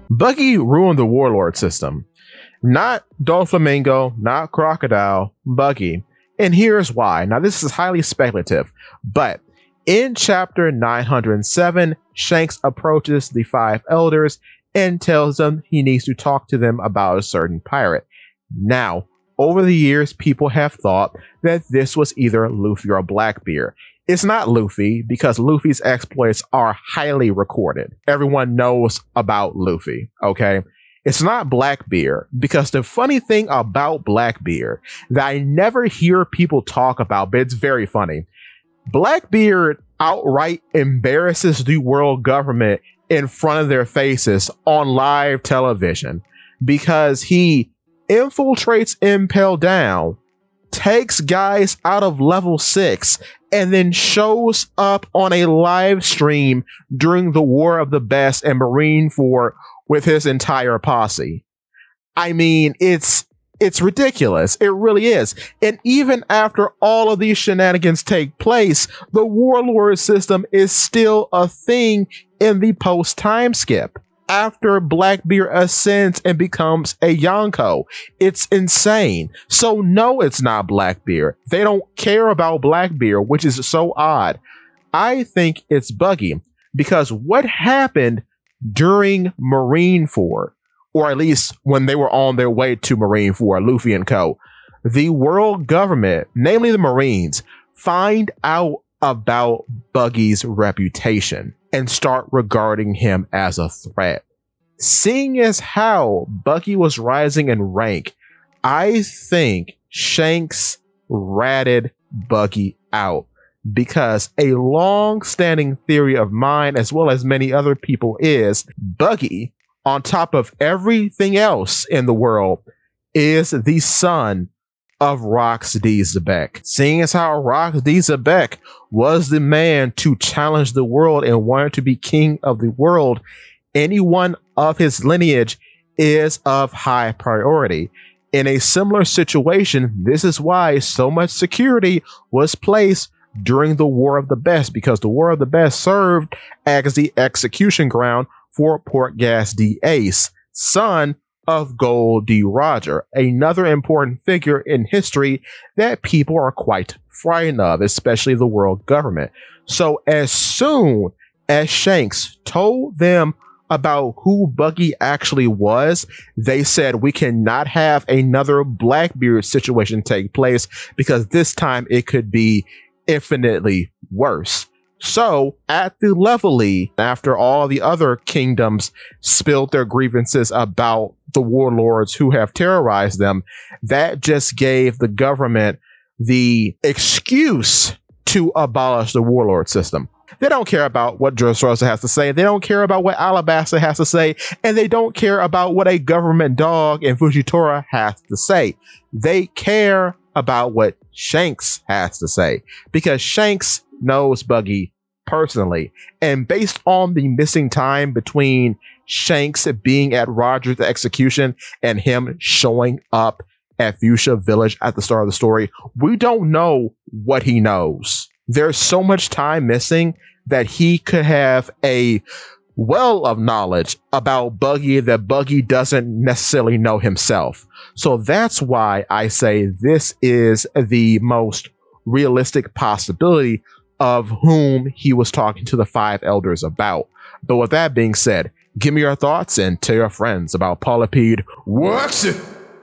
Buggy ruined the warlord system. Not Doflamingo, not Crocodile, Buggy. And here's why. Now, this is highly speculative, but in chapter 907, Shanks approaches the five elders and tells them he needs to talk to them about a certain pirate. Now, over the years, people have thought that this was either Luffy or Blackbeard. It's not Luffy because Luffy's exploits are highly recorded. Everyone knows about Luffy, okay? It's not Blackbeard because the funny thing about Blackbeard that I never hear people talk about, but it's very funny. Blackbeard outright embarrasses the world government in front of their faces on live television because he infiltrates Impel Down, takes guys out of level 6, and then shows up on a live stream during the War of the Best and Marineford with his entire posse. I mean, it's ridiculous. It really is. And even after all of these shenanigans take place, the warlord system is still a thing in the post time skip. After Blackbeard ascends and becomes a Yonko. It's insane. So no, it's not Blackbeard. They don't care about Blackbeard, which is so odd. I think it's Buggy because what happened during Marineford, or at least when they were on their way to Marineford, Luffy and co., the world government, namely the Marines, find out about Buggy's reputation and start regarding him as a threat. Seeing as how Buggy was rising in rank, I think Shanks ratted Buggy out because a long-standing theory of mine, as well as many other people, is Buggy, on top of everything else in the world, is the son of Rox D. Zebek. Seeing as how Rox D. Zebek was the man to challenge the world and wanted to be king of the world, anyone of his lineage is of high priority. In a similar situation, this is why so much security was placed during the War of the Best, because the War of the Best served as the execution ground for Portgas D. Ace, son of Gold D. Roger, another important figure in history that people are quite frightened of, especially the world government. So as soon as Shanks told them about who Buggy actually was, they said we cannot have another Blackbeard situation take place because this time it could be infinitely worse. So at the Levelly, after all the other kingdoms spilled their grievances about the warlords who have terrorized them, that just gave the government the excuse to abolish the warlord system. They don't care about what Dressrosa has to say. They don't care about what Alabasta has to say. And they don't care about what a government dog in Fujitora has to say. They care about what Shanks has to say, because Shanks knows Buggy personally. And based on the missing time between Shanks being at Roger's execution and him showing up at Fuchsia Village at the start of the story, we don't know what he knows. There's so much time missing that he could have a well of knowledge about Buggy that Buggy doesn't necessarily know himself. So that's why I say this is the most realistic possibility of whom he was talking to the five elders about. But with that being said, give me your thoughts and tell your friends about Polypede Works It.